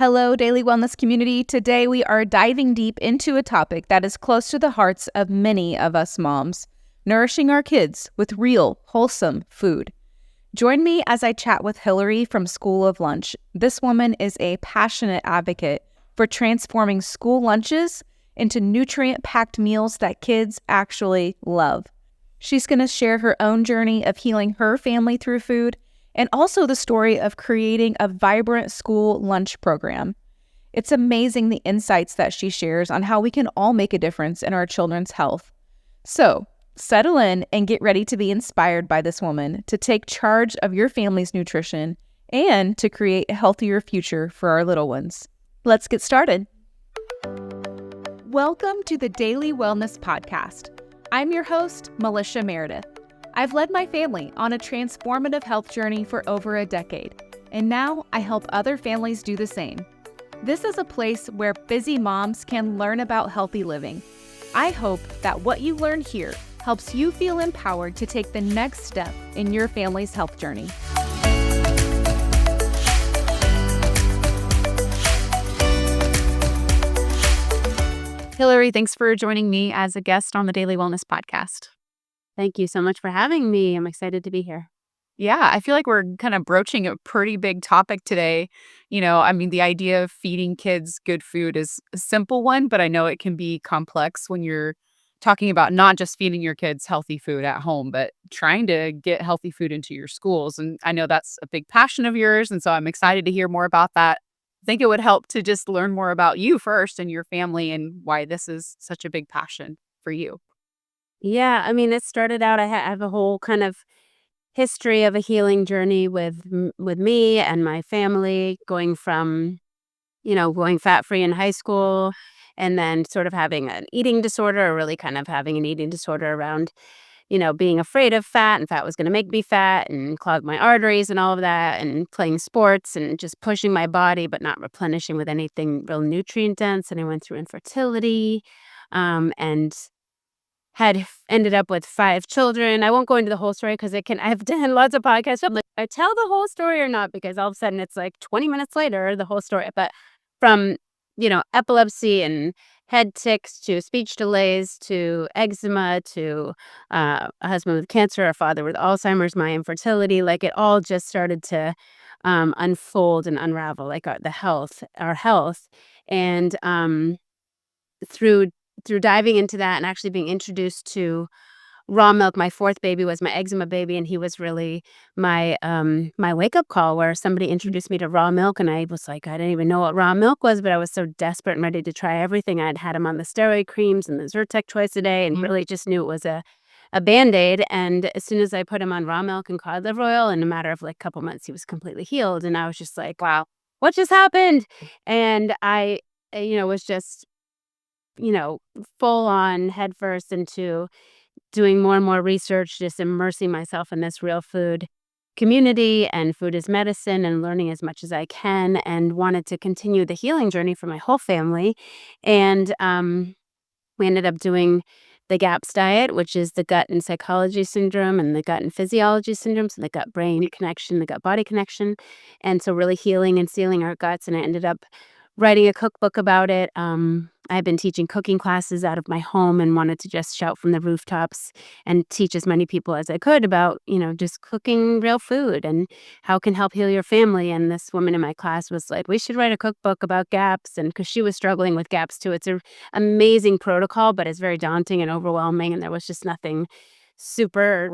Hello, Daily Wellness community. Today we are diving deep into a topic that is close to the hearts of many of us moms, nourishing our kids with real, wholesome food. Join me as I chat with Hilary from School of Lunch. This woman is a passionate advocate for transforming school lunches into nutrient-packed meals that kids actually love. She's going to share her own journey of healing her family through food, and also the story of creating a vibrant school lunch program. It's amazing the insights that she shares on how we can all make a difference in our children's health. So, settle in and get ready to be inspired by this woman to take charge of your family's nutrition and to create a healthier future for our little ones. Let's get started. Welcome to the Daily Wellness Podcast. I'm your host, Melissa Meredith. I've led my family on a transformative health journey for over a decade, and now I help other families do the same. This is a place where busy moms can learn about healthy living. I hope that what you learn here helps you feel empowered to take the next step in your family's health journey. Hilary, thanks for joining me as a guest on the Daily Wellness Podcast. Thank you so much for having me. I'm excited to be here. Yeah, I feel like we're kind of broaching a pretty big topic today. The idea of feeding kids good food is a simple one, but I know it can be complex when you're talking about not just feeding your kids healthy food at home, but trying to get healthy food into your schools. And I know that's a big passion of yours. And so I'm excited to hear more about that. I think it would help to just learn more about you first and your family and why this is such a big passion for you. Yeah, it started out, I have a whole kind of history of a healing journey with me and my family, going from, going fat-free in high school and then sort of having an eating disorder, or really kind of having an eating disorder around, being afraid of fat, and fat was going to make me fat and clog my arteries and all of that, and playing sports and just pushing my body but not replenishing with anything real nutrient dense. And I went through infertility and had ended up with 5 children. I won't go into the whole story because I've done lots of podcasts. So I tell the whole story or not, because all of a sudden it's like 20 minutes later, the whole story. But from, epilepsy and head tics to speech delays to eczema to a husband with cancer, a father with Alzheimer's, my infertility, like it all just started to unfold and unravel, like our health. And through diving into that and actually being introduced to raw milk. My 4th baby was my eczema baby, and he was really my my wake-up call, where somebody introduced me to raw milk, and I was like, I didn't even know what raw milk was, but I was so desperate and ready to try everything. I'd had him on the steroid creams and the Zyrtec twice a day, and really just knew it was a Band-Aid. And as soon as I put him on raw milk and cod liver oil, in a matter of like a couple months, he was completely healed. And I was just like, wow, what just happened? And I was just full on headfirst into doing more and more research, just immersing myself in this real food community and food as medicine, and learning as much as I can, and wanted to continue the healing journey for my whole family. And we ended up doing the GAPS diet, which is the gut and psychology syndrome and the gut and physiology syndrome, so the gut-brain connection, the gut-body connection. And so really healing and sealing our guts. And I ended up writing a cookbook about it. I've been teaching cooking classes out of my home and wanted to just shout from the rooftops and teach as many people as I could about, just cooking real food and how it can help heal your family. And this woman in my class was like, we should write a cookbook about GAPS. And because she was struggling with GAPS too. It's an amazing protocol, but it's very daunting and overwhelming. And there was just nothing super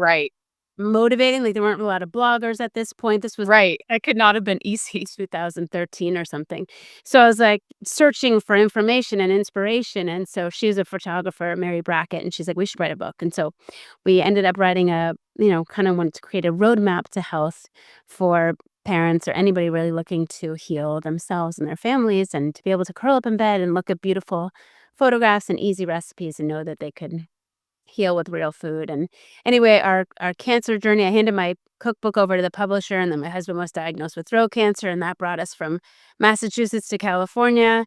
motivating. Like, there weren't a lot of bloggers at this point. This was Right. It could not have been easy. 2013 or something. So I was like searching for information and inspiration. And so she's a photographer, Mary Brackett, and she's like, we should write a book. And so we ended up writing kind of wanted to create a roadmap to health for parents or anybody really looking to heal themselves and their families, and to be able to curl up in bed and look at beautiful photographs and easy recipes and know that they could heal with real food. And anyway, our cancer journey, I handed my cookbook over to the publisher, and then my husband was diagnosed with throat cancer, and that brought us from Massachusetts to California.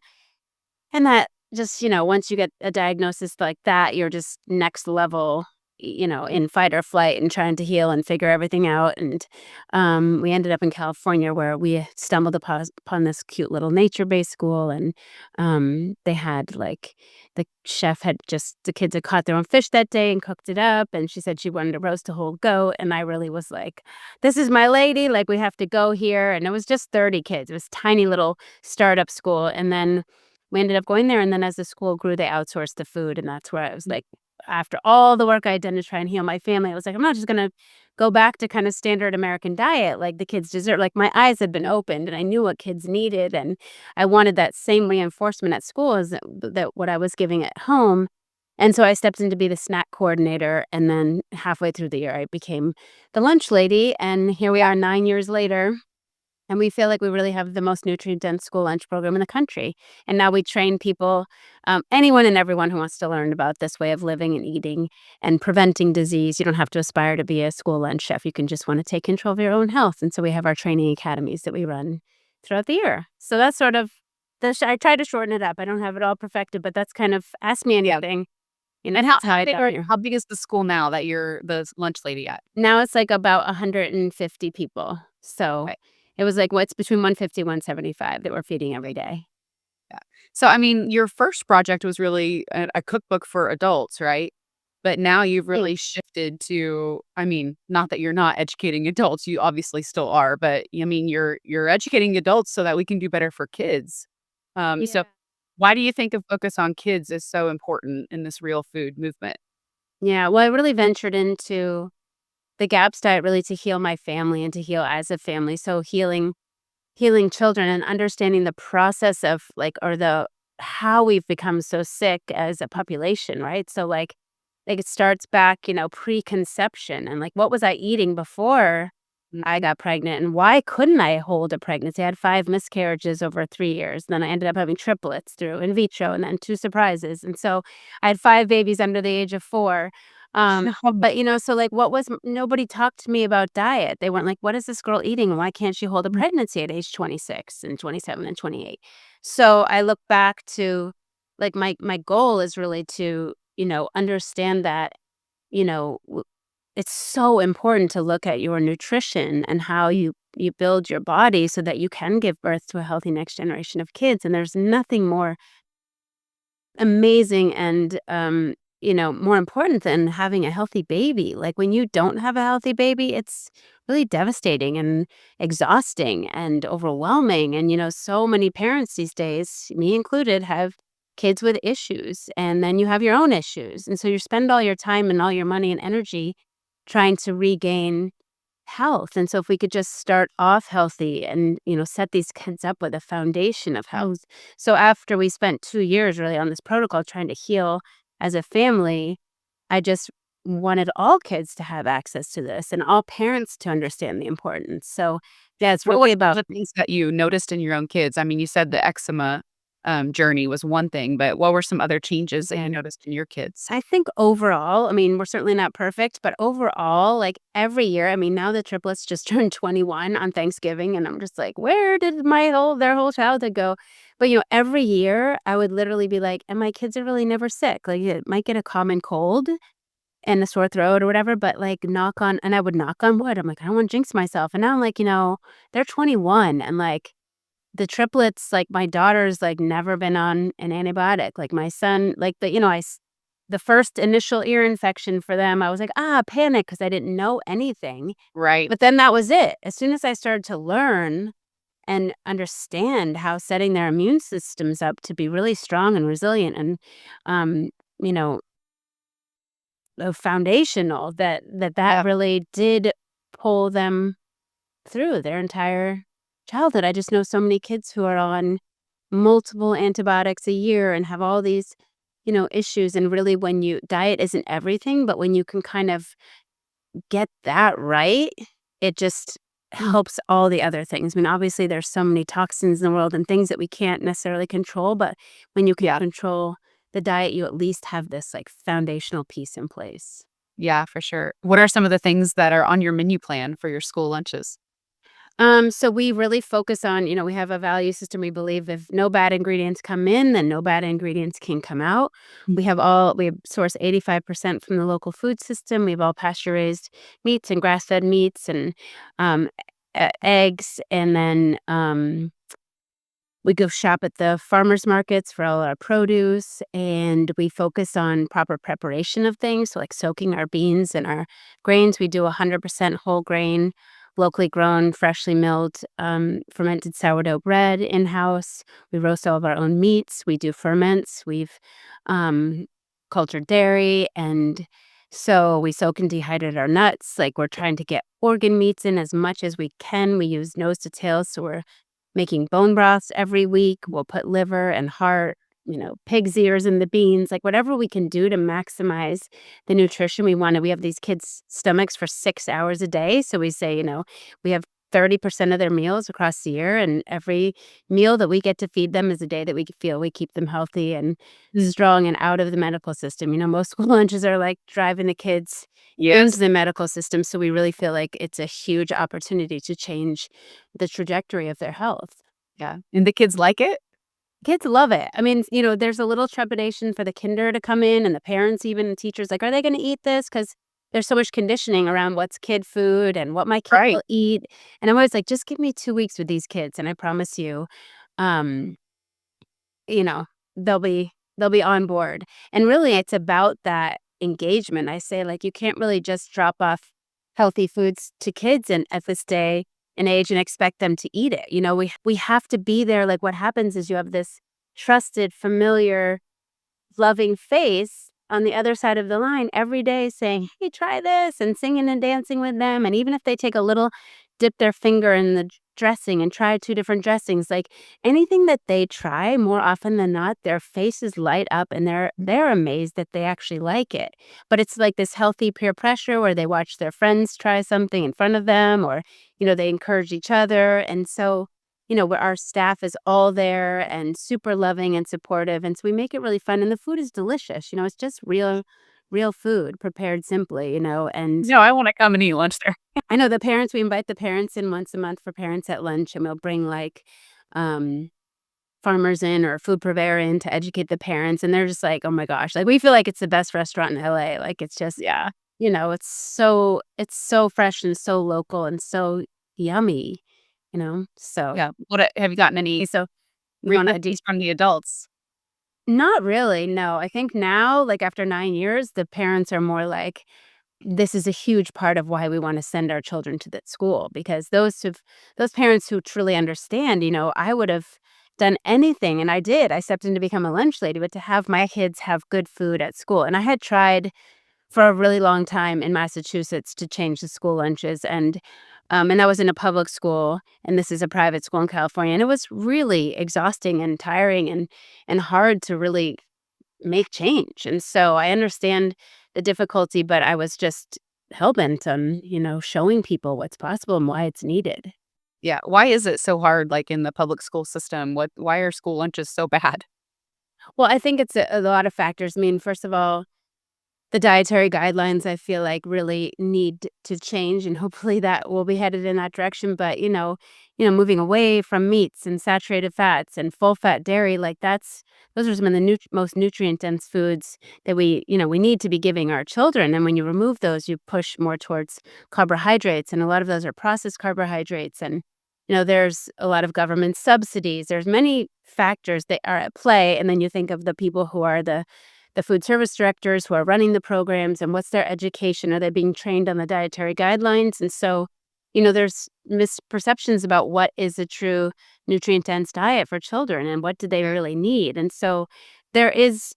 And that just, once you get a diagnosis like that, you're just next level in fight or flight and trying to heal and figure everything out. And we ended up in California, where we stumbled upon this cute little nature-based school. And they had like the chef had just the kids had caught their own fish that day and cooked it up. And she said she wanted to roast a whole goat. And I really was like, this is my lady. Like, we have to go here. And it was just 30 kids. It was a tiny little startup school. And then we ended up going there. And then as the school grew, they outsourced the food. And that's where I was like, after all the work I had done to try and heal my family, I was like, I'm not just going to go back to kind of standard American diet, like the kids deserve. Like, my eyes had been opened and I knew what kids needed. And I wanted that same reinforcement at school as that what I was giving at home. And so I stepped in to be the snack coordinator. And then halfway through the year, I became the lunch lady. And here we are 9 years later. And we feel like we really have the most nutrient-dense school lunch program in the country. And now we train people, anyone and everyone who wants to learn about this way of living and eating and preventing disease. You don't have to aspire to be a school lunch chef. You can just want to take control of your own health. And so we have our training academies that we run throughout the year. So that's sort of, I try to shorten it up. I don't have it all perfected, but that's kind of, ask me anything. And how big is the school now that you're the lunch lady at? Now it's like about 150 people. So it was like what's between 150 and 175 that we're feeding every day. Yeah. So, I mean, your first project was really a cookbook for adults, right? But now you've really shifted to, I mean, not that you're not educating adults, you obviously still are, but I mean, you're educating adults so that we can do better for kids. So why do you think a focus on kids is so important in this real food movement? Yeah, well, I really ventured into the GAPS diet really to heal my family and to heal as a family. So healing children and understanding the process of how we've become so sick as a population, right? So like it starts back, preconception, and like, what was I eating before I got pregnant, and why couldn't I hold a pregnancy? I had 5 miscarriages over 3 years. Then I ended up having triplets through in vitro, and then 2 surprises. And so I had 5 babies under the age of 4. But so like, nobody talked to me about diet. They weren't like, what is this girl eating? And why can't she hold a pregnancy at age 26 and 27 and 28? So I look back to like, my goal is really to, understand that, it's so important to look at your nutrition and how you build your body so that you can give birth to a healthy next generation of kids. And there's nothing more amazing and more important than having a healthy baby. Like, when you don't have a healthy baby, it's really devastating and exhausting and overwhelming. And so many parents these days, me included, have kids with issues, and then you have your own issues. And so you spend all your time and all your money and energy trying to regain health. And so if we could just start off healthy and, set these kids up with a foundation of health. So after we spent 2 years really on this protocol trying to heal as a family, I just wanted all kids to have access to this and all parents to understand the importance. So yeah, it's really about the things that you noticed in your own kids. I mean, you said the eczema journey was one thing, but what were some other changes that you noticed in your kids? I think overall, I mean, we're certainly not perfect, but overall, like every year, I mean, now the triplets just turned 21 on Thanksgiving, and I'm just like, where did their whole childhood go? But every year I would literally be like, and my kids are really never sick. Like, it might get a common cold and a sore throat or whatever, but like, and I would knock on wood. I'm like, I don't want to jinx myself. And now I'm like, they're 21, and like, the triplets, like my daughter's like never been on an antibiotic. Like my son, like the first initial ear infection for them, I was like, panic, because I didn't know anything. Right. But then that was it. As soon as I started to learn and understand how setting their immune systems up to be really strong and resilient and, foundational, that really did pull them through their entire childhood. I just know so many kids who are on multiple antibiotics a year and have all these, issues. And really, when diet isn't everything, but when you can kind of get that right, it just helps all the other things. I mean, obviously there's so many toxins in the world and things that we can't necessarily control, but when you can control the diet, you at least have this like foundational piece in place. Yeah, for sure. What are some of the things that are on your menu plan for your school lunches? So we really focus on, we have a value system. We believe if no bad ingredients come in, then no bad ingredients can come out. We source 85% from the local food system. We have all pasture raised meats and grass fed meats and um, eggs. And then we go shop at the farmers markets for all our produce, and we focus on proper preparation of things. So, like soaking our beans and our grains, we do 100% whole grain, locally grown, freshly milled, fermented sourdough bread in house. We roast all of our own meats. We do ferments. We've cultured dairy, and so we soak and dehydrate our nuts. Like we're trying to get organ meats in as much as we can. We use nose to tail, so we're making bone broths every week. We'll put liver and heart, pig's ears in the beans, like whatever we can do to maximize the nutrition we want. We have these kids' stomachs for 6 hours a day. So we say, we have 30% of their meals across the year, and every meal that we get to feed them is a day that we feel we keep them healthy and strong and out of the medical system. Most school lunches are like driving the kids into the medical system. So we really feel like it's a huge opportunity to change the trajectory of their health. Yeah. And the kids like it? Kids love it. I mean, there's a little trepidation for the kinder to come in, and the parents, even and teachers, like, are they going to eat this? Because there's so much conditioning around what's kid food and what my kid Right. will eat. And I'm always like, just give me 2 weeks with these kids, and I promise you, um, you know, they'll be on board. And really, it's about that engagement. I say, like, you can't really just drop off healthy foods to kids and at this day and age and expect them to eat it. We have to be there. Like, what happens is you have this trusted, familiar, loving face on the other side of the line every day saying, hey, try this, and singing and dancing with them. And even if they take a little, dip their finger in the dressing and try 2 different dressings, like anything that they try, more often than not, their faces light up and they're amazed that they actually like it. But it's like this healthy peer pressure where they watch their friends try something in front of them, or, they encourage each other. And so where our staff is all there and super loving and supportive. And so we make it really fun. And the food is delicious. It's just real food prepared simply, and No, I want to come and eat lunch there. I know we invite the parents in once a month for parents at lunch, and we'll bring like farmers in or a food purveyor in to educate the parents. And they're just like, oh my gosh, like we feel like it's the best restaurant in LA. Like it's just, Yeah. it's so fresh and so local and so yummy. So Yeah. What have you gotten any so we want to reactions from the adults? Not really, no. I think now, like after 9 years, the parents are more like, this is a huge part of why we want to send our children to that school, because those parents who truly understand, I would have done anything, and I did. I stepped in to become a lunch lady, but to have my kids have good food at school. And I had tried for a really long time in Massachusetts to change the school lunches, and that was in a public school, and this is a private school in California, and it was really exhausting and tiring and hard to really make change. And so I understand the difficulty, but I was just hell-bent on, showing people what's possible and why it's needed. Yeah. Why is it so hard, like in the public school system? Why are school lunches so bad? Well, I think it's a lot of factors. I mean, first of all, the dietary guidelines, I feel like, really need to change, and hopefully that will be headed in that direction. But, moving away from meats and saturated fats and full fat dairy, like those are some of the most nutrient dense foods that we need to be giving our children. And when you remove those, you push more towards carbohydrates, and a lot of those are processed carbohydrates. And, there's a lot of government subsidies. There's many factors that are at play. And then you think of the people who are the food service directors who are running the programs, and what's their education? Are they being trained on the dietary guidelines? And so, there's misperceptions about what is a true nutrient-dense diet for children and what do they really need. And so there is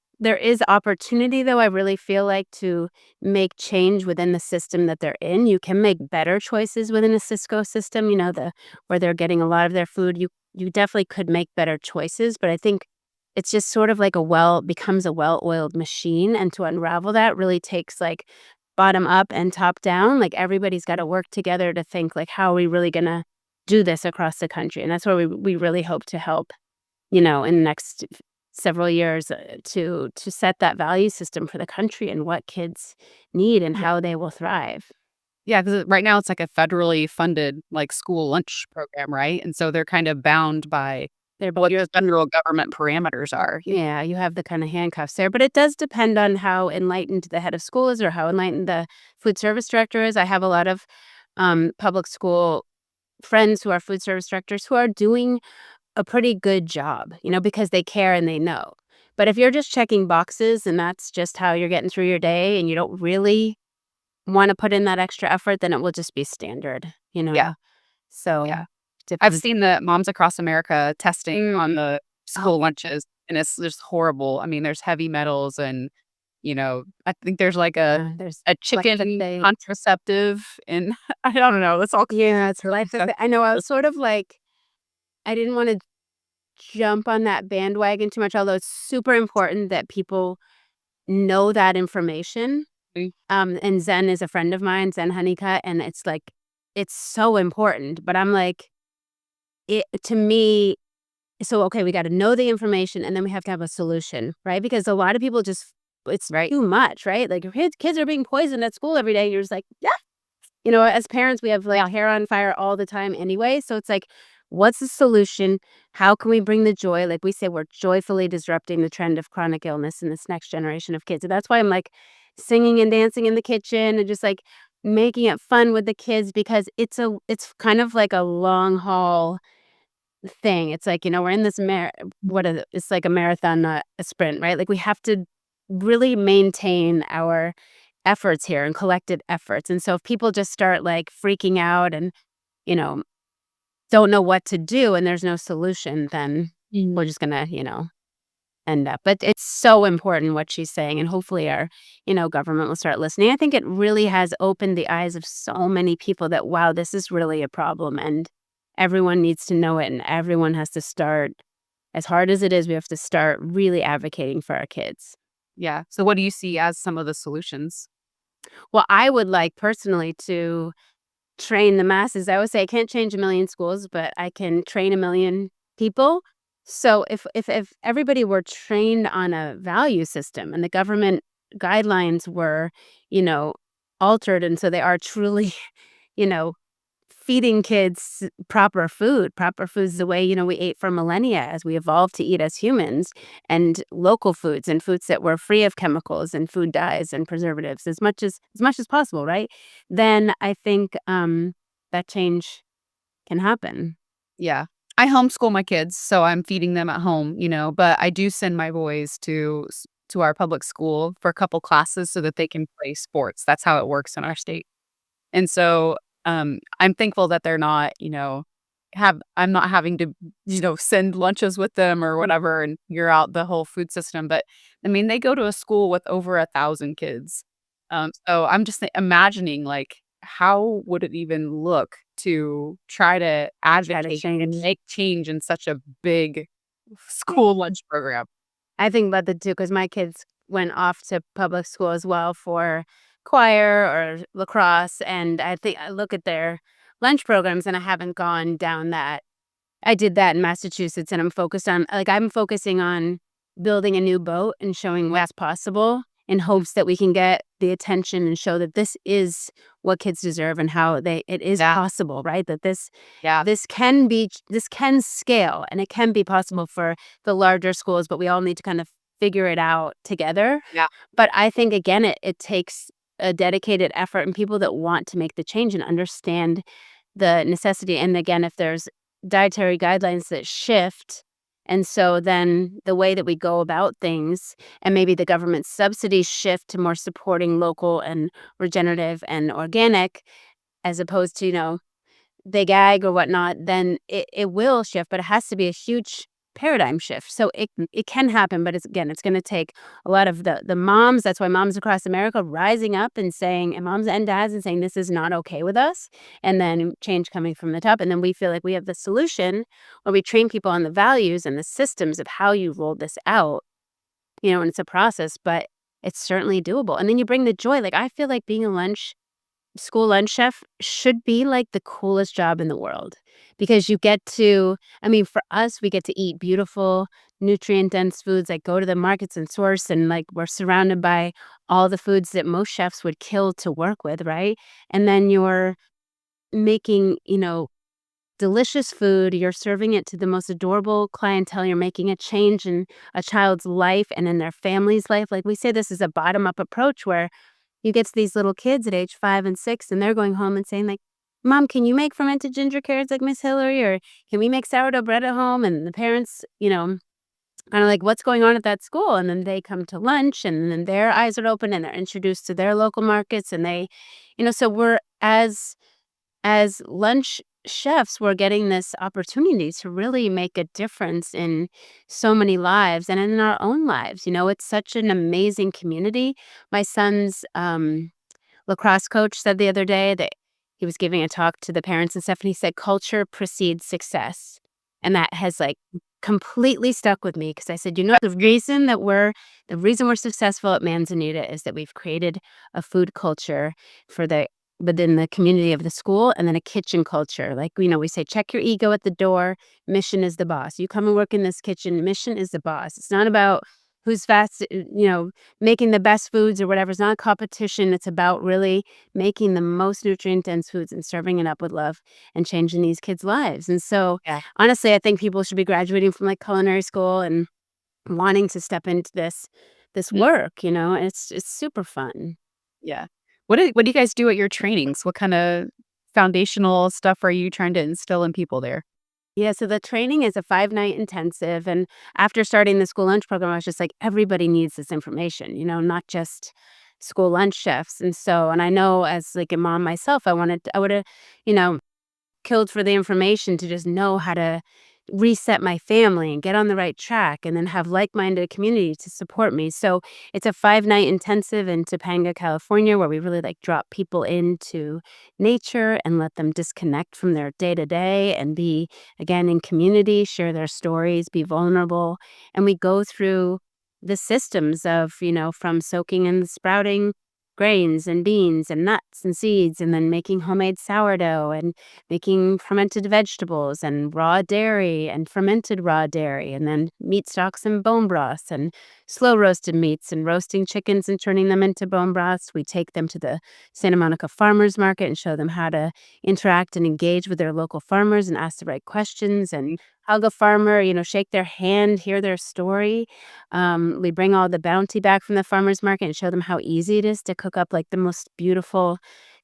opportunity, though, I really feel like, to make change within the system that they're in. You can make better choices within a Cisco system, where they're getting a lot of their food. You definitely could make better choices, but I think it's just sort of like becomes a well-oiled machine, and to unravel that really takes like bottom up and top down. Like everybody's got to work together to think like, how are we really gonna do this across the country? And that's where we really hope to help, in the next several years, to set that value system for the country and what kids need and how they will thrive. Yeah, because right now it's like a federally funded like school lunch program, right? And so they're kind of bound by They're what both the federal government parameters are. Yeah, you have the kind of handcuffs there, but it does depend on how enlightened the head of school is or how enlightened the food service director is. I have a lot of public school friends who are food service directors who are doing a pretty good job, because they care and they know. But if you're just checking boxes and that's just how you're getting through your day and you don't really want to put in that extra effort, then it will just be standard. Yeah, So, yeah. I've depends. seen the Moms Across America testing on the Oh, school lunches, and it's just horrible. I mean, there's heavy metals and, I think there's like a there's chicken glyphosate. contraceptive and I don't know, it's all Yeah, it's stuff. glyphosate. I know I was sort of like, I didn't want to jump on that bandwagon too much, although it's super important that people know that information. And Zen is a friend of mine, Zen Honeycutt, and it's like, it's so important. But I'm like, to me, so okay, we got to know the information and then we have to have a solution, right? Because a lot of people just, it's Right. too much, right? Like your kids are being poisoned at school every day. And you're just like, yeah. As parents, we have like hair on fire all the time anyway. So it's like, what's the solution? How can we bring the joy? Like we say, we're joyfully disrupting the trend of chronic illness in this next generation of kids. And that's why I'm like singing and dancing in the kitchen and just like making it fun with the kids because it's kind of like a long haul thing. It's like, we're in this it's like a marathon, not a sprint, right? Like we have to really maintain our efforts here and collected efforts. And so if people just start like freaking out and, you know, don't know what to do and there's no solution, then we're just gonna, end up. But it's so important what she's saying. And hopefully our, government will start listening. I think it really has opened the eyes of so many people that, wow, this is really a problem. And everyone needs to know it. And everyone has to start, as hard as it is, we have to start really advocating for our kids. Yeah. So what do you see as some of the solutions? Well, I would like personally to train the masses. I always say I can't change a million schools, but I can train a million people. So if everybody were trained on a value system and the government guidelines were, you know, altered and so they are truly, you know, feeding kids proper food. Proper food is the way, we ate for millennia as we evolved to eat as humans, and local foods and foods that were free of chemicals and food dyes and preservatives as much as possible, right? Then I think that change can happen. Yeah. I homeschool my kids, so I'm feeding them at home, but I do send my boys to our public school for a couple classes so that they can play sports. That's how it works in our state. And so, I'm thankful that they're not, I'm not having to, send lunches with them or whatever and figure out the whole food system. But I mean, they go to a school with over 1,000 kids. So I'm just imagining like, how would it even look to try to advocate and make change in such a big school lunch program? I think about the two because my kids went off to public school as well for choir or lacrosse, and I think I look at their lunch programs, and I haven't gone down that. I did that in Massachusetts, and I'm focusing on building a new boat and showing what's possible in hopes that we can get the attention and show that this is what kids deserve and how it is Yeah. possible, right? That Yeah. this can scale and it can be possible for the larger schools, but we all need to kind of figure it out together. Yeah. But I think again, it takes a dedicated effort and people that want to make the change and understand the necessity. And again, if there's dietary guidelines that shift, and so then the way that we go about things and maybe the government subsidies shift to more supporting local and regenerative and organic as opposed to, they gag or whatnot, then it will shift, but it has to be a huge paradigm shift. So it can happen, but it's going to take a lot of the moms. That's why Moms Across America rising up and saying, and moms and dads and saying, this is not okay with us. And then change coming from the top. And then we feel like we have the solution where we train people on the values and the systems of how you roll this out, and it's a process, but it's certainly doable. And then you bring the joy. Like I feel like being a lunch school lunch chef should be like the coolest job in the world because you get to, I mean, for us, we get to eat beautiful, nutrient dense foods, like go to the markets and source, and like we're surrounded by all the foods that most chefs would kill to work with, right? And then you're making, delicious food. You're serving it to the most adorable clientele. You're making a change in a child's life and in their family's life. Like we say, this is a bottom up approach where you get to these little kids at age 5 and 6, and they're going home and saying, like, Mom, can you make fermented ginger carrots like Miss Hilary? Or can we make sourdough bread at home? And the parents, kind of like, what's going on at that school? And then they come to lunch, and then their eyes are open and they're introduced to their local markets. And they, so we're as lunch chefs, we're getting this opportunity to really make a difference in so many lives and in our own lives. It's such an amazing community. My son's lacrosse coach said the other day that he was giving a talk to the parents and stuff, and he said, culture precedes success. And that has like completely stuck with me because I said, the reason we're successful at Manzanita is that we've created a food culture within the community of the school, and then a kitchen culture. Like, we say, check your ego at the door. Mission is the boss. You come and work in this kitchen. Mission is the boss. It's not about who's fast, making the best foods or whatever. It's not a competition. It's about really making the most nutrient dense foods and serving it up with love and changing these kids' lives. And so, Yeah. honestly, I think people should be graduating from like culinary school and wanting to step into this Mm. work. It's super fun. Yeah. What do you guys do at your trainings? What kind of foundational stuff are you trying to instill in people there? Yeah, so the training is a 5-night intensive. And after starting the school lunch program, I was just like, everybody needs this information, not just school lunch chefs. And I know as like a mom myself, I would have, you know, killed for the information to just know how to reset my family and get on the right track and then have like-minded community to support me. So it's a 5-night intensive in Topanga, California, where we really like drop people into nature and let them disconnect from their day-to-day and be again in community, share their stories, be vulnerable. And we go through the systems of, from soaking and sprouting grains and beans and nuts and seeds, and then making homemade sourdough and making fermented vegetables and raw dairy and fermented raw dairy, and then meat stocks and bone broths and slow roasted meats and roasting chickens and turning them into bone broths. We take them to the Santa Monica Farmers Market and show them how to interact and engage with their local farmers and ask the right questions and hug a farmer, shake their hand, hear their story. We bring all the bounty back from the farmers market and show them how easy it is to cook up like the most beautiful,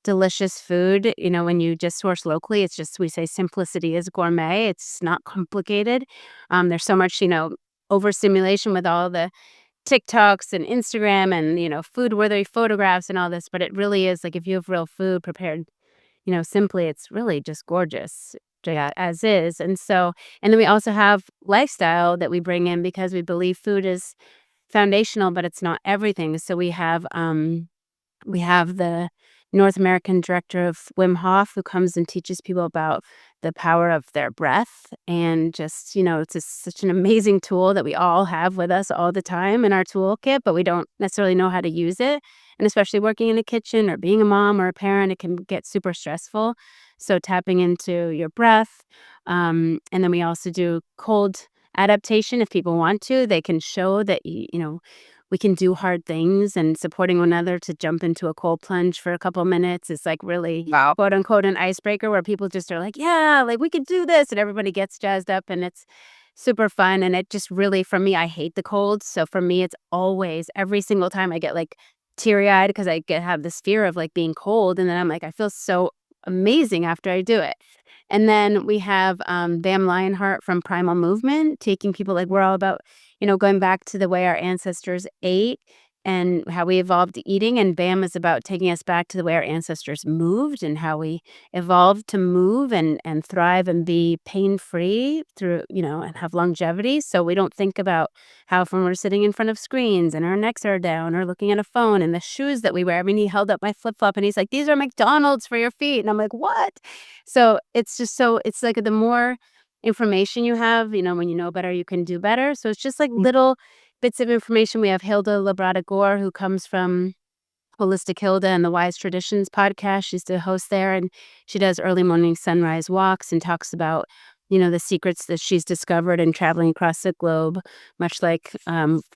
delicious food. When you just source locally, it's just, we say simplicity is gourmet. It's not complicated. There's so much, overstimulation with all the TikToks and Instagram and, food-worthy photographs and all this. But it really is like if you have real food prepared, simply, it's really just gorgeous. Yeah, as is. And then we also have lifestyle that we bring in because we believe food is foundational, but it's not everything. So we have the North American director of Wim Hof who comes and teaches people about the power of their breath. And just, it's just such an amazing tool that we all have with us all the time in our toolkit, but we don't necessarily know how to use it. And especially working in a kitchen or being a mom or a parent, it can get super stressful. So tapping into your breath. And then we also do cold adaptation. If people want to, they can show that, we can do hard things, and supporting one another to jump into a cold plunge for a couple minutes is like really Wow. quote unquote an icebreaker where people just are like, yeah, like we could do this, and everybody gets jazzed up, and it's super fun. And it just really, for me, I hate the cold. So for me, it's always every single time I get like teary eyed because have this fear of like being cold. And then I'm like, I feel so amazing after I do it. And then we have Bam Lionheart from Primal Movement, taking people like we're all about, going back to the way our ancestors ate and how we evolved eating. And Bam is about taking us back to the way our ancestors moved and how we evolved to move and thrive and be pain-free through, and have longevity. So we don't think about how when we're sitting in front of screens and our necks are down or looking at a phone, and the shoes that we wear. I mean, he held up my flip-flop and he's like, these are McDonald's for your feet. And I'm like, what? So it's just it's like the more information you have, when you know better, you can do better. So it's just like little bits of information. We have Hilda Labrada Gore, who comes from Holistic Hilda and the Wise Traditions podcast. She used to host there, and she does early morning sunrise walks and talks about, the secrets that she's discovered in traveling across the globe, much like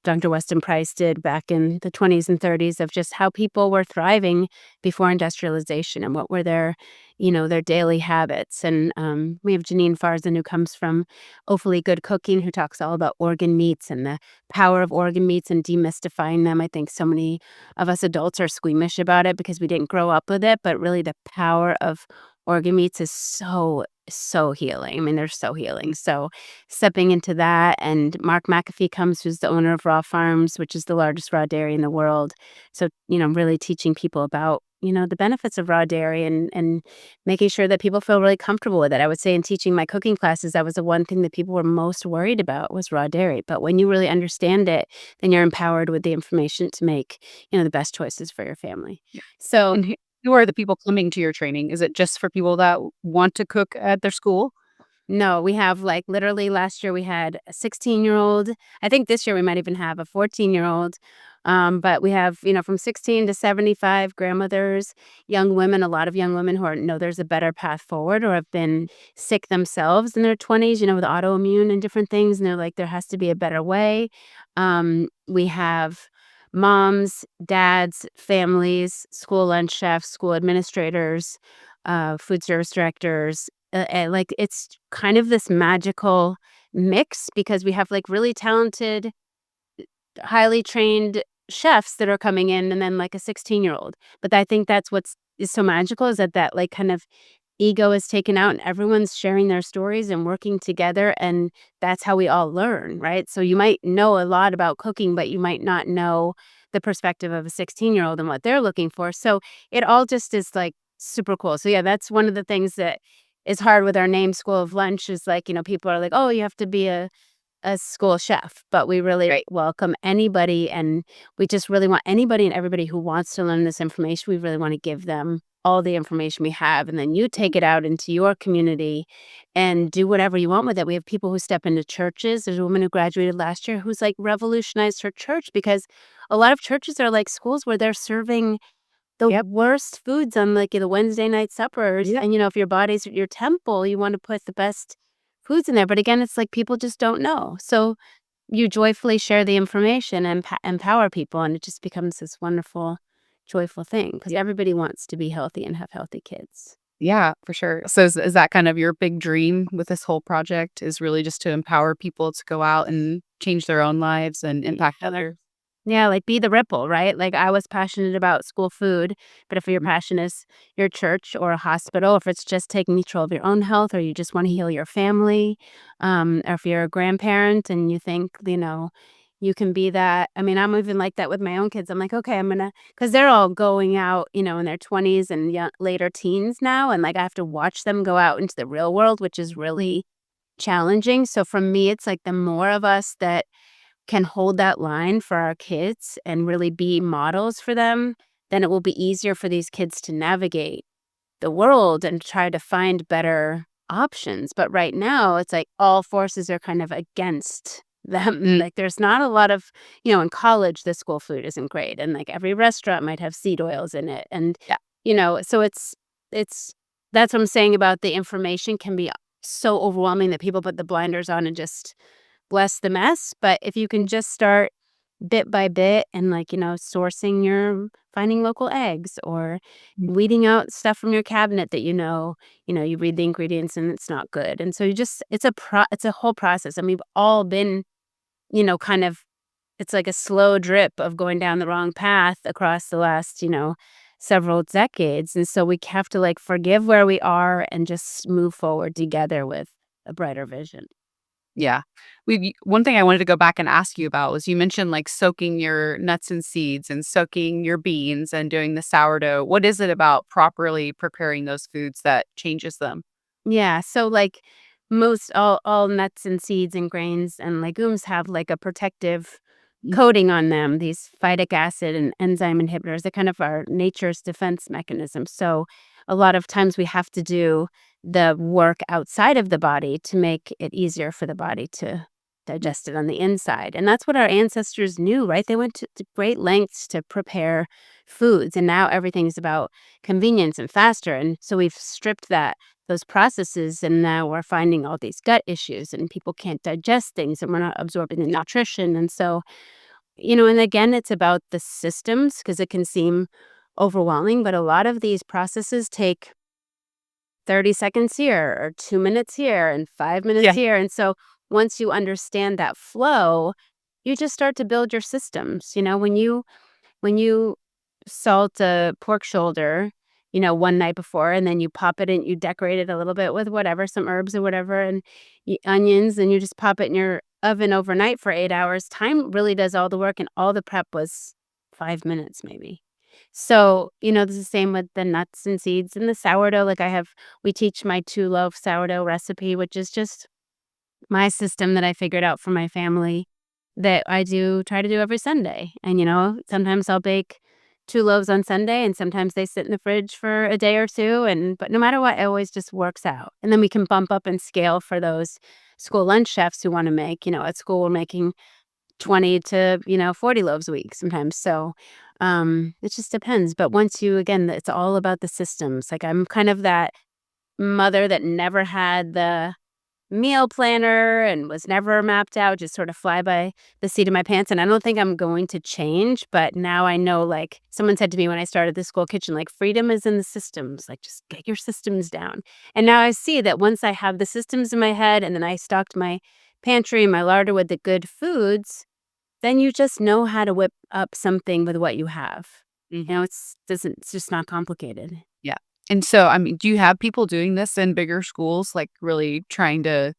Dr. Weston Price did back in the 20s and 30s, of just how people were thriving before industrialization and what were their daily habits. And we have Janine Farzan, who comes from Awfully Good Cooking, who talks all about organ meats and the power of organ meats and demystifying them. I think so many of us adults are squeamish about it because we didn't grow up with it, but really the power of organ meats is so healing. I mean, they're so healing. So stepping into that, and Mark McAfee comes, who's the owner of Raw Farms, which is the largest raw dairy in the world. So, really teaching people about, the benefits of raw dairy and making sure that people feel really comfortable with it. I would say in teaching my cooking classes, that was the one thing that people were most worried about was raw dairy. But when you really understand it, then you're empowered with the information to make, the best choices for your family. Yeah. So And who are the people coming to your training? Is it just for people that want to cook at their school? no, we have literally last year we had a 16-year-old. I think this year we might even have a 14-year-old. But we have, from 16 to 75 grandmothers, young women, a lot of young women who know there's a better path forward or have been sick themselves in their 20s, with autoimmune and different things. And they're like, there has to be a better way. We have moms, dads, families, school lunch chefs, school administrators, food service directors. It's kind of this magical mix because we have really talented, highly trained chefs that are coming in, and then a 16-year-old. But I think that's is so magical, is that kind of ego is taken out and everyone's sharing their stories and working together, and that's how we all learn, right? So you might know a lot about cooking, but you might not know the perspective of a 16-year-old and what they're looking for. So it all just is super cool. So yeah, that's one of the things that is hard with our name, School of Lunch, is people are like, oh, you have to be a school chef, but we really welcome anybody, and we just really want anybody and everybody who wants to learn this information. We really want to give them all the information we have, and then you take it out into your community and do whatever you want with it. We have people who step into churches. There's a woman who graduated last year who's revolutionized her church, because a lot of churches are like schools where they're serving the worst foods on the Wednesday night suppers. And if your body's your temple, you want to put the best foods in there. But again, it's people just don't know. So you joyfully share the information and empower people, and it just becomes this wonderful, joyful thing because everybody wants to be healthy and have healthy kids. Yeah, for sure. So is that kind of your big dream with this whole project, is really just to empower people to go out and change their own lives and impact others? Yeah, be the ripple, right? I was passionate about school food, but if your passion is your church or a hospital, if it's just taking control of your own health, or you just want to heal your family, or if you're a grandparent and you think, you can be that. I mean, I'm even like that with my own kids. I'm like, okay, because they're all going out, in their 20s and later teens now. And I have to watch them go out into the real world, which is really challenging. So for me, it's the more of us that can hold that line for our kids and really be models for them, then it will be easier for these kids to navigate the world and try to find better options. But right now, it's all forces are kind of against them. There's not a lot of, in college, the school food isn't great. And every restaurant might have seed oils in it. And, so it's that's what I'm saying about the information can be so overwhelming that people put the blinders on and just bless the mess. But if you can just start bit by bit and finding local eggs or weeding out stuff from your cabinet that you read the ingredients and it's not good. And so it's a whole process. And we've all been, kind of, it's a slow drip of going down the wrong path across the last, several decades. And so we have to forgive where we are and just move forward together with a brighter vision. Yeah. One thing I wanted to go back and ask you about was, you mentioned soaking your nuts and seeds and soaking your beans and doing the sourdough. What is it about properly preparing those foods that changes them? Yeah. So most all nuts and seeds and grains and legumes have a protective coating on them, these phytic acid and enzyme inhibitors. They're kind of our nature's defense mechanism. So a lot of times we have to do the work outside of the body to make it easier for the body to digested on the inside. And that's what our ancestors knew, right? They went to great lengths to prepare foods, and now everything's about convenience and faster. And so we've stripped those processes, and now we're finding all these gut issues, and people can't digest things, and we're not absorbing the nutrition. And so, and again, it's about the systems, because it can seem overwhelming, but a lot of these processes take 30 seconds here or 2 minutes here and 5 minutes here. And so once you understand that flow, you just start to build your systems. When you salt a pork shoulder, one night before, and then you pop it in, you decorate it a little bit with whatever, some herbs or whatever, and onions, and you just pop it in your oven overnight for 8 hours. Time really does all the work, and all the prep was 5 minutes maybe. So, this is the same with the nuts and seeds and the sourdough. Like we teach my 2-loaf sourdough recipe, which is just my system that I figured out for my family that I try to do every Sunday. And, sometimes I'll bake 2 loaves on Sunday, and sometimes they sit in the fridge for a day or two. But no matter what, it always just works out. And then we can bump up and scale for those school lunch chefs who want to make, at school we're making 20 to 40 loaves a week sometimes. So it just depends. But again, it's all about the systems. Like, I'm kind of that mother that never had the meal planner and was never mapped out, just sort of fly by the seat of my pants. And I don't think I'm going to change, but now I know, like someone said to me when I started the school kitchen, like, freedom is in the systems, like just get your systems down. And now I see that once I have the systems in my head, and then I stocked my pantry and my larder with the good foods, then you just know how to whip up something with what you have. It's just not complicated. Yeah. And so, I mean, do you have people doing this in bigger schools, like really trying to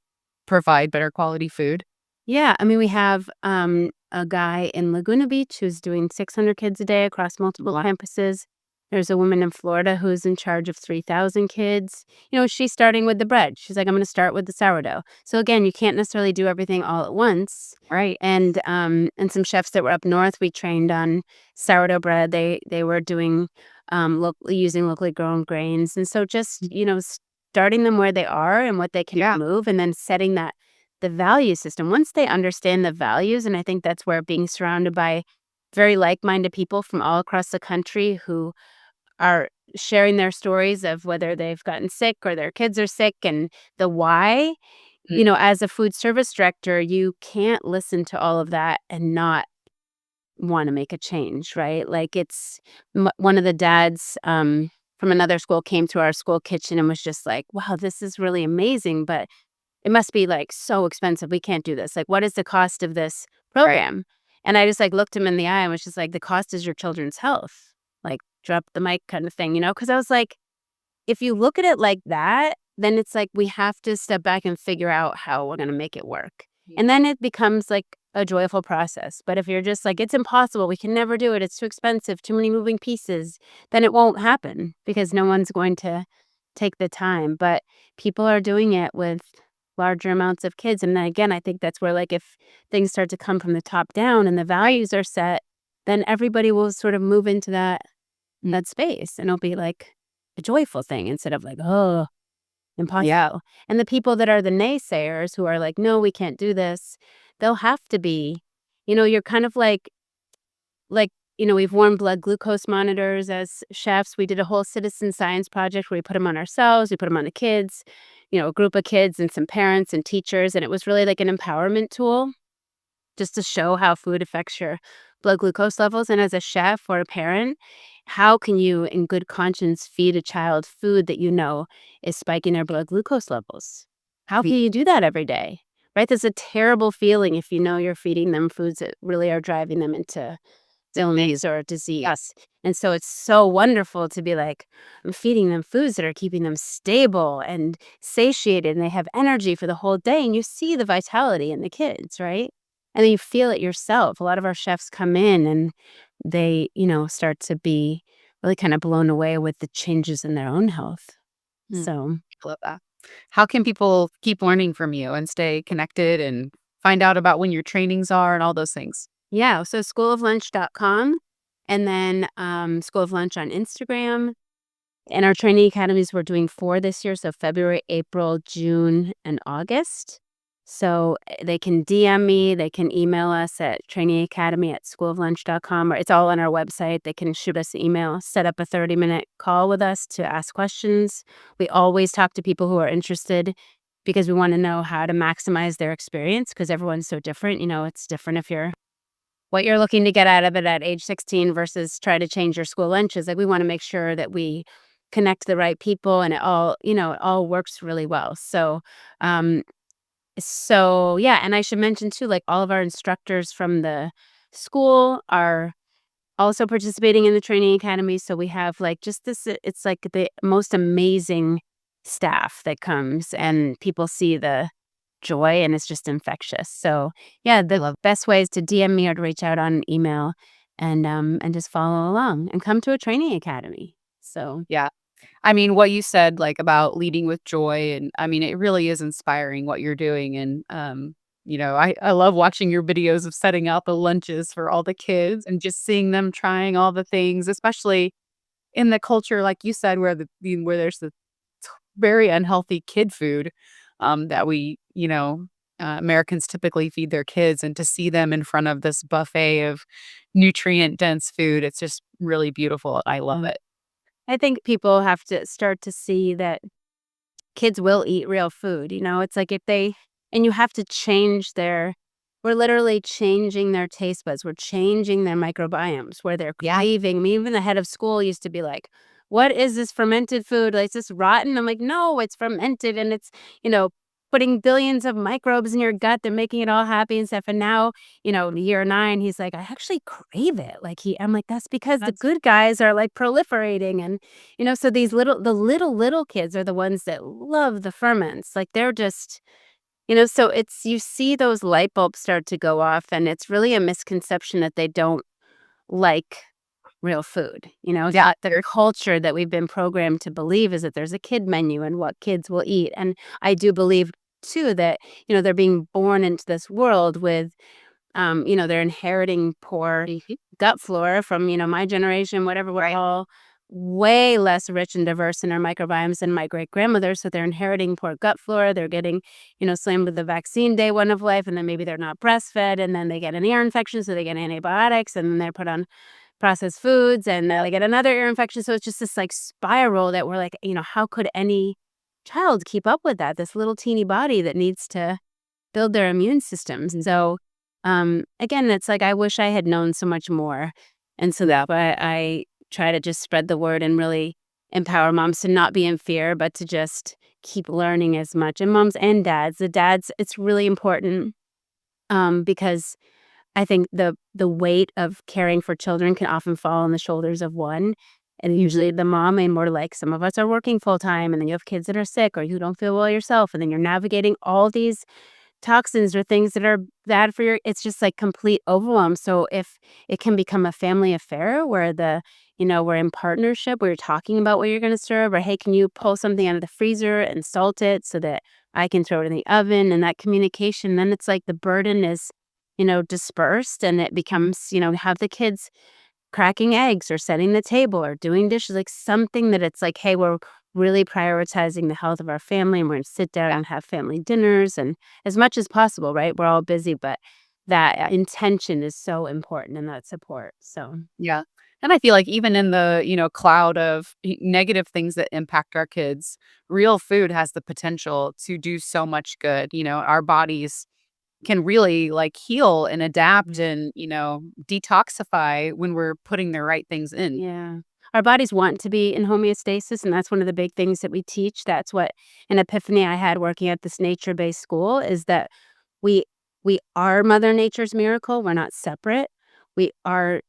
provide better quality food? Yeah. I mean, we have a guy in Laguna Beach who's doing 600 kids a day across multiple campuses. There's a woman in Florida who's in charge of 3,000 kids. She's starting with the bread. She's like, I'm going to start with the sourdough. So again, you can't necessarily do everything all at once. Right. And some chefs that were up north, we trained on sourdough bread. They were doing using locally grown grains. And so just, starting them where they are and what they can move, and then setting the value system. Once they understand the values, and I think that's where being surrounded by very like-minded people from all across the country who are sharing their stories of whether they've gotten sick or their kids are sick, and the why. As a food service director, you can't listen to all of that and not want to make a change, right? Like, it's one of the dads from another school came to our school kitchen and was just like, wow, this is really amazing, but it must be like so expensive. We can't do this. Like, what is the cost of this program? Right. And I just looked him in the eye and was just like, the cost is your children's health. Like, drop the mic kind of thing, because I was like, if you look at it like that, then it's like we have to step back and figure out how we're going to make it work. And then it becomes like a joyful process. But if you're just like, it's impossible, we can never do it, it's too expensive, too many moving pieces, then it won't happen because no one's going to take the time. But people are doing it with larger amounts of kids. And then again, I think that's where, like, if things start to come from the top down and the values are set, then everybody will sort of move into that space, and it'll be like a joyful thing instead of like, oh, impossible. Yeah. And the people that are the naysayers who are like, no, we can't do this, they'll have to be, you're kind of like, we've worn blood glucose monitors as chefs. We did a whole citizen science project where we put them on ourselves, we put them on the kids, a group of kids and some parents and teachers. And it was really like an empowerment tool just to show how food affects your blood glucose levels. And as a chef or a parent, how can you, in good conscience, feed a child food that is spiking their blood glucose levels? How can you do that every day? Right? There's a terrible feeling if you're feeding them foods that really are driving them into illness or disease. Yes. And so it's so wonderful to be like, I'm feeding them foods that are keeping them stable and satiated, and they have energy for the whole day. And you see the vitality in the kids, right? And then you feel it yourself. A lot of our chefs come in and they, start to be really kind of blown away with the changes in their own health. So I love that. How can people keep learning from you and stay connected and find out about when your trainings are and all those things? Yeah. So schooloflunch.com, and then School of Lunch on Instagram. And our training academies, we're doing 4 this year. So February, April, June, and August. So they can DM me, they can email us at trainingacademy@schooloflunch.com, or it's all on our website. They can shoot us an email, set up a 30-minute call with us to ask questions. We always talk to people who are interested because we want to know how to maximize their experience because everyone's so different. It's different if you're what you're looking to get out of it at age 16 versus try to change your school lunches. Like we want to make sure that we connect the right people and it all works really well. So yeah, and I should mention too, like all of our instructors from the school are also participating in the training academy. So we have like just this, it's like the most amazing staff that comes and people see the joy and it's just infectious. So yeah, the best way is to DM me or to reach out on email and just follow along and come to a training academy. So Yeah. I mean, what you said, like, about leading with joy, and I mean, it really is inspiring what you're doing, and, I love watching your videos of setting out the lunches for all the kids and just seeing them trying all the things, especially in the culture, like you said, where there's the very unhealthy kid food, that Americans typically feed their kids, and to see them in front of this buffet of nutrient-dense food, it's just really beautiful. I love it. I think people have to start to see that kids will eat real food. It's like and you have to we're literally changing their taste buds. We're changing their microbiomes where they're Yeah. craving. Me, even the head of school used to be like, what is this fermented food? Like, is this rotten? I'm like, no, it's fermented and it's, putting billions of microbes in your gut. They're making it all happy and stuff. And now, year 9, he's like, I actually crave it. I'm like, that's because the good guys are like proliferating. And, so the little kids are the ones that love the ferments. Like they're just, so you see those light bulbs start to go off and it's really a misconception that they don't like real food. It's Yeah. not the culture that we've been programmed to believe is that there's a kid menu and what kids will eat. And I do believe too that, they're being born into this world with, they're inheriting poor gut flora from, my generation, whatever. We're all way less rich and diverse in our microbiomes than my great grandmother. So they're inheriting poor gut flora. They're getting, slammed with the vaccine day one of life. And then maybe they're not breastfed. And then they get an ear infection. So they get antibiotics. And then they're put on processed foods and they get another ear infection. So it's just this like spiral that we're like, how could any child keep up with that? This little teeny body that needs to build their immune systems. And so, again, it's like I wish I had known so much more. And so that I try to just spread the word and really empower moms to not be in fear, but to just keep learning as much. And moms and dads, it's really important because I think the weight of caring for children can often fall on the shoulders of one. And usually the mom, and more like some of us are working full time, and then you have kids that are sick or you don't feel well yourself. And then you're navigating all these toxins or things that are bad for it's just like complete overwhelm. So if it can become a family affair where we're in partnership, where you're talking about what you're going to serve, or hey, can you pull something out of the freezer and salt it so that I can throw it in the oven, and that communication, then it's like the burden is dispersed and it becomes, have the kids cracking eggs or setting the table or doing dishes, like something that it's like, hey, we're really prioritizing the health of our family and we're going to sit down and have family dinners and as much as possible, right? We're all busy, but that intention is so important and that support. So, Yeah. And I feel like even in the, cloud of negative things that impact our kids, real food has the potential to do so much good. Our bodies can really like heal and adapt and, detoxify when we're putting the right things in. yeah. Our bodies want to be in homeostasis, and that's one of the big things that we teach. That's what an epiphany I had working at this nature-based school is that we we are Mother Nature's miracle. We're not separate. We are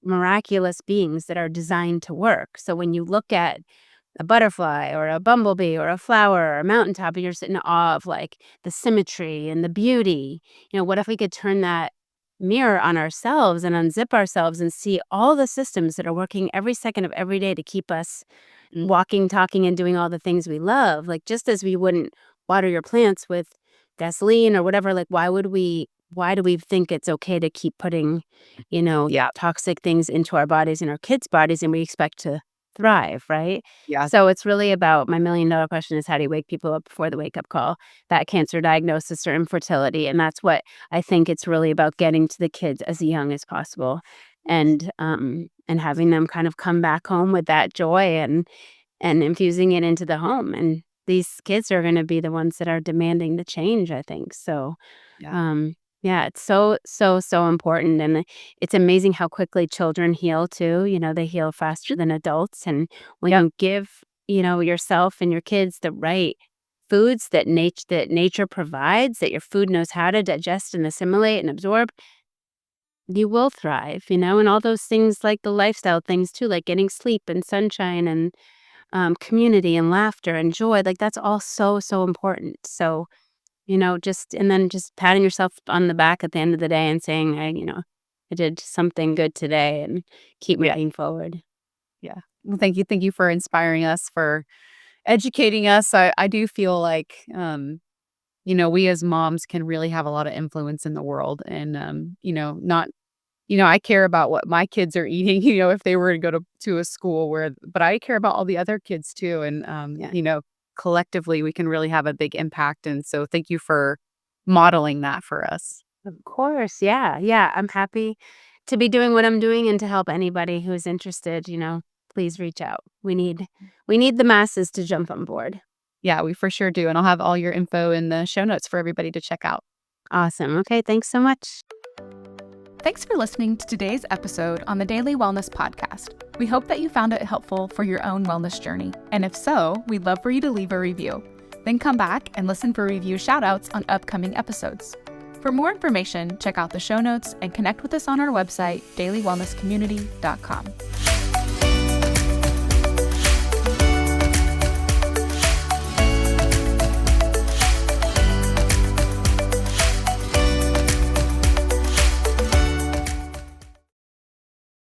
miraculous beings that are designed to work. So when you look at a butterfly or a bumblebee or a flower or a mountaintop and you're sitting in awe of like the symmetry and the beauty, what if we could turn that mirror on ourselves and unzip ourselves and see all the systems that are working every second of every day to keep us walking, talking, and doing all the things we love? Like just as we wouldn't water your plants with gasoline or whatever, like why do we think it's okay to keep putting, Yeah. toxic things into our bodies and our kids' bodies and we expect to thrive, right? Yeah. So it's really about, my $1,000,000 question is, how do you wake people up before the wake-up call? That cancer diagnosis or infertility, and that's what I think it's really about, getting to the kids as young as possible, and having them kind of come back home with that joy, and infusing it into the home, and these kids are gonna be the ones that are demanding the change, I think, so, Yeah. yeah, it's so, so, so important, and it's amazing how quickly children heal too, they heal faster than adults, and when Yep. you give, yourself and your kids the right foods that nature provides, that your food knows how to digest and assimilate and absorb, you will thrive, and all those things, like the lifestyle things too, like getting sleep and sunshine and community and laughter and joy, like that's all so, so important. So, just patting yourself on the back at the end of the day and saying, I did something good today, and keep Yeah. moving forward. Yeah. Well, thank you. Thank you for inspiring us, for educating us. I do feel like, we as moms can really have a lot of influence in the world, and, not, I care about what my kids are eating, if they were to go to a school but I care about all the other kids too. And, Yeah. collectively we can really have a big impact. And so thank you for modeling that for us. Of course. Yeah. Yeah. I'm happy to be doing what I'm doing, and to help anybody who is interested, please reach out. We need the masses to jump on board. Yeah, we for sure do. And I'll have all your info in the show notes for everybody to check out. Awesome. Okay. Thanks so much. Thanks for listening to today's episode on the Daily Wellness Podcast. We hope that you found it helpful for your own wellness journey. And if so, we'd love for you to leave a review. Then come back and listen for review shoutouts on upcoming episodes. For more information, check out the show notes and connect with us on our website, dailywellnesscommunity.com.